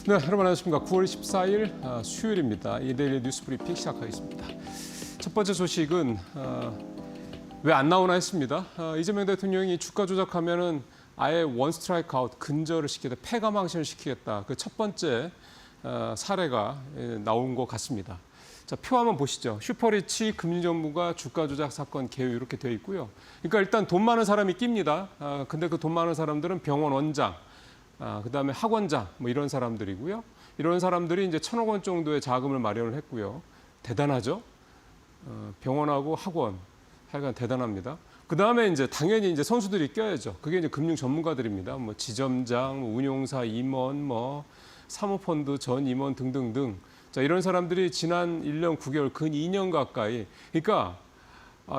네, 여러분 안녕하십니까. 9월 14일 수요일입니다. 이데일리 뉴스 브리핑 시작하겠습니다. 첫 번째 소식은 왜 안 나오나 했습니다. 이재명 대통령이 주가 조작하면은 아예 원 스트라이크 아웃 근절을 시키겠다, 패가망신을 시키겠다. 그 첫 번째 사례가 나온 것 같습니다. 자, 표 한번 보시죠. 슈퍼리치 금융전문가 주가 조작 사건 개요 이렇게 되어 있고요. 그러니까 일단 돈 많은 사람이 낍니다. 근데 그 돈 많은 사람들은 병원 원장, 그다음에 학원장 뭐 이런 사람들이고요. 이런 사람들이 이제 1,000억 원 정도의 자금을 마련을 했고요. 대단하죠? 병원하고 학원, 하여간 대단합니다. 그다음에 이제 당연히 이제 선수들이 껴야죠. 그게 이제 금융 전문가들입니다. 뭐 지점장, 운용사 임원, 뭐 사모펀드 전 임원 등등등. 자, 이런 사람들이 지난 1년 9개월, 근 2년 가까이. 그러니까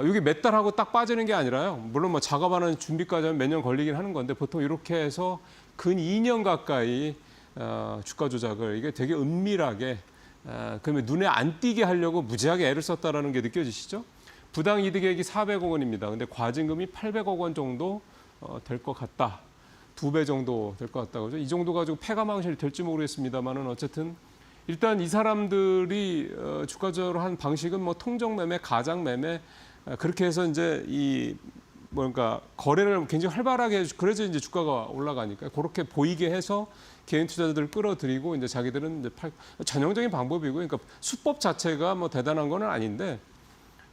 이게 몇 달 하고 딱 빠지는 게 아니라요. 물론 뭐 작업하는 준비까지 하면 몇 년 걸리긴 하는 건데 보통 이렇게 해서 근 2년 가까이 주가 조작을 이게 되게 은밀하게 그러면 눈에 안 띄게 하려고 무지하게 애를 썼다라는 게 느껴지시죠? 부당 이득액이 400억 원입니다. 근데 과징금이 800억 원 정도 될 것 같다. 2배 정도 될 것 같다. 그죠? 이 정도 가지고 패가망신이 될지 모르겠습니다만은 어쨌든 일단 이 사람들이 주가 조작을 한 방식은 뭐 통정 매매, 가장 매매 그렇게 해서 이제 이 뭔가 거래를 굉장히 활발하게 해주, 그래서 이제 주가가 올라가니까 그렇게 보이게 해서 개인 투자자들을 끌어들이고 이제 자기들은 이제 전형적인 방법이고, 그러니까 수법 자체가 뭐 대단한 건 아닌데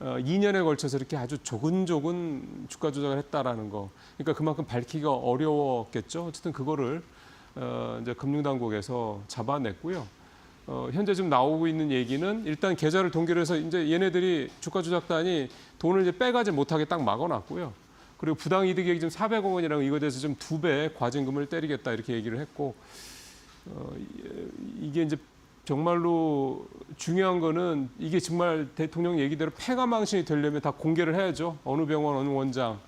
2년에 걸쳐서 이렇게 아주 조근조근 주가 조작을 했다라는 거, 그러니까 그만큼 밝히기가 어려웠겠죠. 어쨌든 그거를 이제 금융당국에서 잡아냈고요. 현재 지금 나오고 있는 얘기는 일단 계좌를 동결 해서 이제 얘네들이 주가 조작단이 돈을 이제 빼가지 못하게 딱 막아놨고요. 그리고 부당 이득액이 지금 400억 원이라고 이거에 대해서 좀 2배 과징금을 때리겠다 이렇게 얘기를 했고, 이게 이제 정말로 중요한 거는 이게 정말 대통령 얘기대로 패가망신이 되려면 다 공개를 해야죠. 어느 병원, 어느 원장,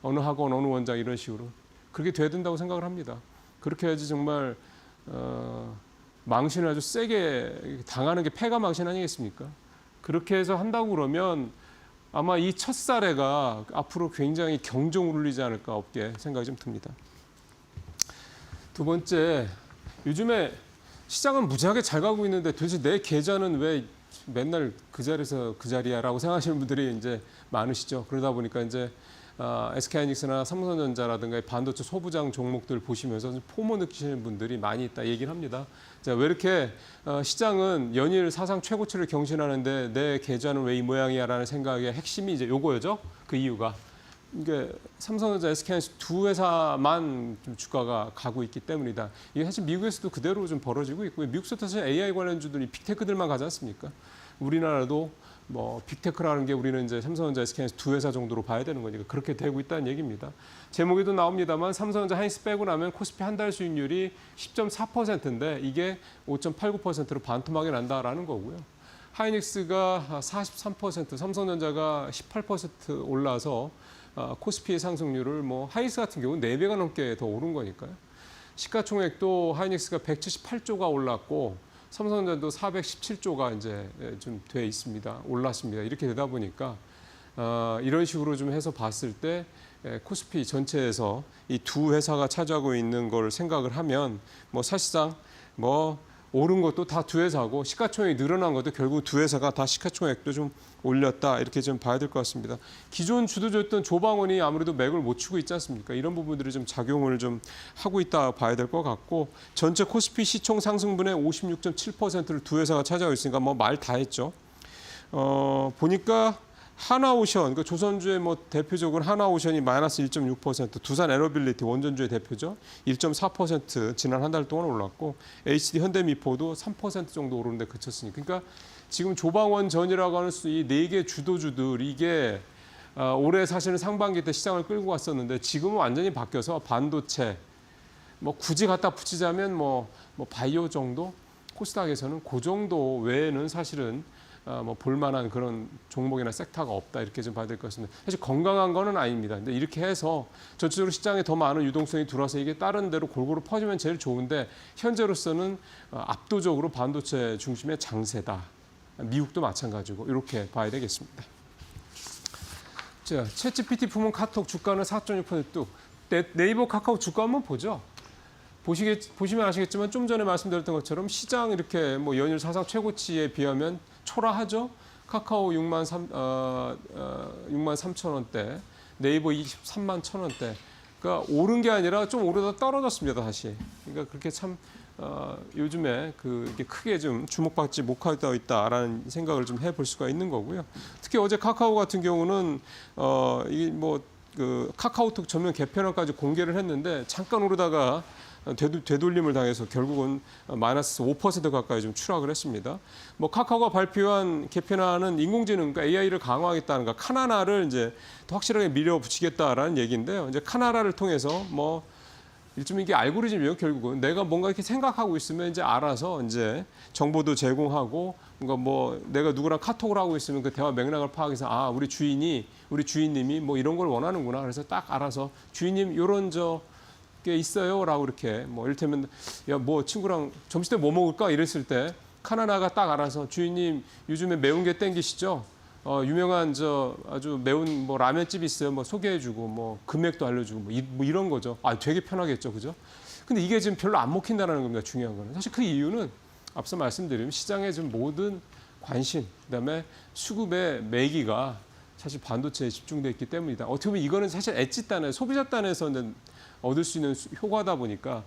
어느 학원, 어느 원장 이런 식으로. 그렇게 돼야 된다고 생각을 합니다. 그렇게 해야지 정말 망신을 아주 세게 당하는 게 패가망신 아니겠습니까? 그렇게 해서 한다고 그러면 아마 이 첫 사례가 앞으로 굉장히 경종을 울리지 않을까 없게 생각이 좀 듭니다. 두 번째, 요즘에 시장은 무지하게 잘 가고 있는데 도대체 내 계좌는 왜 맨날 그 자리에서 그 자리야라고 생각하시는 분들이 이제 많으시죠. 그러다 보니까 이제 SK하이닉스나 삼성전자라든가 반도체 소부장 종목들 보시면서 포모 느끼시는 분들이 많이 있다 얘기를 합니다. 자, 왜 이렇게 시장은 연일 사상 최고치를 경신하는데 내 계좌는 왜 이 모양이야라는 생각의 핵심이 이제 요거죠. 그 이유가 이게 삼성전자, SK하이닉스 두 회사만 좀 주가가 가고 있기 때문이다. 이게 사실 미국에서도 그대로 좀 벌어지고 있고, 미국에서 사실 AI 관련주들이 빅테크들만 가지 않습니까? 우리나라도 뭐 빅테크라는 게 우리는 이제 삼성전자, SK하이닉스 두 회사 정도로 봐야 되는 거니까 그렇게 되고 있다는 얘기입니다. 제목에도 나옵니다만 삼성전자, 하이닉스 빼고 나면 코스피 한 달 수익률이 10.4%인데 이게 5.89%로 반토막이 난다라는 거고요. 하이닉스가 43%, 삼성전자가 18% 올라서 코스피의 상승률을 뭐 하이닉스 같은 경우는 4배가 넘게 더 오른 거니까요. 시가총액도 하이닉스가 178조가 올랐고 삼성전자도 417조가 이제 좀 돼 있습니다. 올랐습니다. 이렇게 되다 보니까 이런 식으로 좀 해서 봤을 때 코스피 전체에서 이 두 회사가 차지하고 있는 걸 생각을 하면 뭐 사실상 뭐 오른 것도 다 두 회사고 시가총액이 늘어난 것도 결국 두 회사가 다 시가총액도 좀 올렸다 이렇게 좀 봐야 될 것 같습니다. 기존 주도주였던 조방원이 아무래도 맥을 못 치고 있지 않습니까? 이런 부분들이 좀 작용을 좀 하고 있다 봐야 될 것 같고, 전체 코스피 시총 상승분의 56.7%를 두 회사가 차지하고 있으니까 뭐 말 다 했죠. 보니까 하나오션, 그러니까 조선주의 뭐 대표적으로 하나오션이 마이너스 1.6%, 두산 에너빌리티 원전주의 대표죠. 1.4% 지난 한 달 동안 올랐고, HD 현대미포도 3% 정도 오르는데 그쳤으니까. 그러니까 지금 조방원전이라고 하는 이 네 개 주도주들 이게 올해 사실은 상반기 때 시장을 끌고 갔었는데 지금은 완전히 바뀌어서 반도체, 뭐 굳이 갖다 붙이자면 뭐 바이오 정도, 코스닥에서는 그 정도 외에는 사실은 뭐 볼만한 그런 종목이나 섹터가 없다 이렇게 좀 봐야 될 것 같습니다. 사실 건강한 거는 아닙니다. 근데 이렇게 해서 전체적으로 시장에 더 많은 유동성이 들어와서 이게 다른 데로 골고루 퍼지면 제일 좋은데 현재로서는 압도적으로 반도체 중심의 장세다. 미국도 마찬가지고 이렇게 봐야 되겠습니다. 자, 챗GPT 품은 카톡 주가는 4.6% 뚝. 네이버 카카오 주가 한번 보죠. 보시면 아시겠지만 좀 전에 말씀드렸던 것처럼 시장 이렇게 뭐 연일 사상 최고치에 비하면 초라하죠. 카카오 6만 3천 원대, 네이버 23만 1천 원대. 그러니까 오른 게 아니라 좀 오르다 떨어졌습니다, 다시. 그러니까 그렇게 참 요즘에 이게 크게 좀 주목받지 못하고 있다라는 생각을 좀 해볼 수가 있는 거고요. 특히 어제 카카오 같은 경우는 이게 뭐 그 카카오톡 전면 개편안까지 공개를 했는데 잠깐 오르다가 되돌림을 당해서 결국은 마이너스 5% 가까이 좀 추락을 했습니다. 뭐 카카오가 발표한 개편안은 인공지능, 그러니까 AI를 강화하겠다는 거, 카나나를 이제 더 확실하게 밀어붙이겠다라는 얘기인데요. 이제 카나나를 통해서 뭐 일종의 이게 알고리즘이에요. 결국은 내가 뭔가 이렇게 생각하고 있으면 이제 알아서 이제 정보도 제공하고, 그러니까 뭐 내가 누구랑 카톡을 하고 있으면 그 대화 맥락을 파악해서 아 우리 주인님이 뭐 이런 걸 원하는구나. 그래서 딱 알아서 주인님 요런 게 있어요라고 이렇게 뭐 이를테면 야 뭐 친구랑 점심 때 뭐 먹을까 이랬을 때 카나나가 딱 알아서 주인님 요즘에 매운 게 땡기시죠? 유명한 아주 매운 뭐 라면집 있어요. 뭐 소개해주고 뭐 금액도 알려주고 뭐 이런 거죠. 아 되게 편하겠죠, 그죠? 근데 이게 지금 별로 안 먹힌다는 겁니다. 중요한 거는 사실 그 이유는 앞서 말씀드린 시장의 지금 모든 관심, 그다음에 수급의 매기가 사실 반도체에 집중돼 있기 때문이다. 어떻게 보면 이거는 사실 엣지 단에 소비자 단에서는 얻을 수 있는 효과다 보니까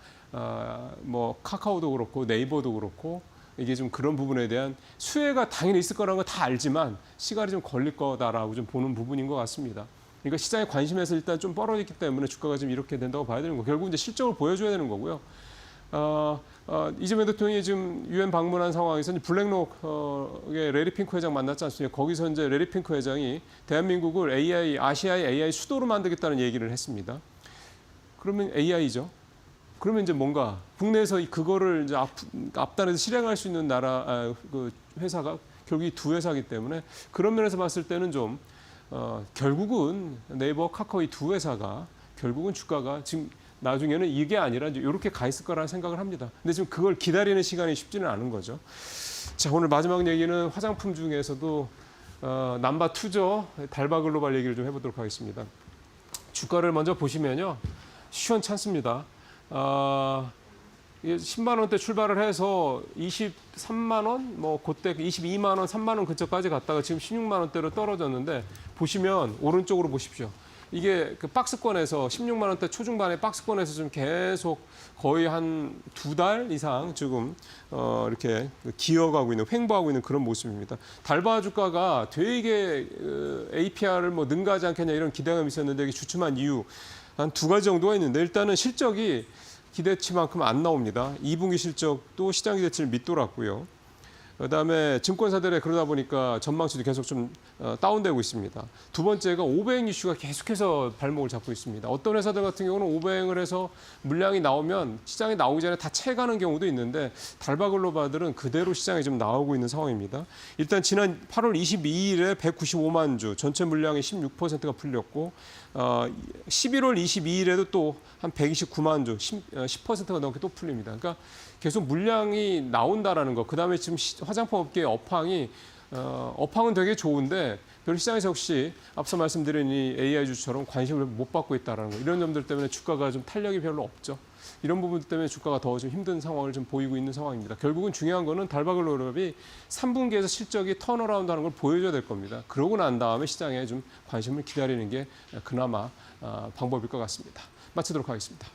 뭐 카카오도 그렇고 네이버도 그렇고 이게 좀 그런 부분에 대한 수혜가 당연히 있을 거라는 걸 다 알지만 시간이 좀 걸릴 거다라고 좀 보는 부분인 것 같습니다. 그러니까 시장의 관심에서 일단 좀 떨어졌기 때문에 주가가 지금 이렇게 된다고 봐야 되는 거. 결국 이제 실적을 보여줘야 되는 거고요. 이재명 대통령이 지금 유엔 방문한 상황에서 블랙록의 레리 핑크 회장 만났지 않습니까? 거기서 이제 레리 핑크 회장이 대한민국을 아시아의 AI 수도로 만들겠다는 얘기를 했습니다. 그러면 AI죠. 그러면 이제 뭔가 국내에서 그거를 이제 앞단에서 실행할 수 있는 그 회사가 결국 이 두 회사이기 때문에 그런 면에서 봤을 때는 좀 결국은 네이버, 카카오 이 두 회사가 결국은 주가가 지금 나중에는 이게 아니라 이제 이렇게 가 있을 거라는 생각을 합니다. 근데 지금 그걸 기다리는 시간이 쉽지는 않은 거죠. 자, 오늘 마지막 얘기는 화장품 중에서도 넘버 2죠. 달바 글로벌 얘기를 좀 해보도록 하겠습니다. 주가를 먼저 보시면요. 시원찮습니다. 10만 원대 출발을 해서 23만 원, 뭐 그때 22만 원, 3만 원 근처까지 갔다가 지금 16만 원대로 떨어졌는데 보시면 오른쪽으로 보십시오. 이게 그 박스권에서 16만 원대 초중반의 박스권에서 좀 계속 거의 한 2달 이상 지금 이렇게 기어가고 있는, 횡보하고 있는 그런 모습입니다. 달바 주가가 되게 APR을 뭐 능가하지 않겠냐 이런 기대감이 있었는데 이게 주춤한 이유 한 두 가지 정도가 있는데 일단은 실적이 기대치만큼 안 나옵니다. 2분기 실적도 시장 기대치를 밑돌았고요. 그다음에 증권사들의 그러다 보니까 전망치도 계속 좀 다운되고 있습니다. 두 번째가 오버행 이슈가 계속해서 발목을 잡고 있습니다. 어떤 회사들 같은 경우는 오버행을 해서 물량이 나오면 시장에 나오기 전에 다 채가는 경우도 있는데 달바 글로벌들은 그대로 시장에 좀 나오고 있는 상황입니다. 일단 지난 8월 22일에 195만 주 전체 물량의 16%가 풀렸고 11월 22일에도 또 한 129만 주 10%가 넘게 또 풀립니다. 그러니까 계속 물량이 나온다라는 거. 그다음에 지금 화장품 업계의 업황은 되게 좋은데 별 시장에서 역시 앞서 말씀드린 이 AI 주처럼 관심을 못 받고 있다라는 거. 이런 점들 때문에 주가가 좀 탄력이 별로 없죠. 이런 부분 때문에 주가가 더 좀 힘든 상황을 좀 보이고 있는 상황입니다. 결국은 중요한 거는 달바글로벌이 3분기에서 실적이 턴어라운드하는 걸 보여줘야 될 겁니다. 그러고 난 다음에 시장에 좀 관심을 기다리는 게 그나마 방법일 것 같습니다. 마치도록 하겠습니다.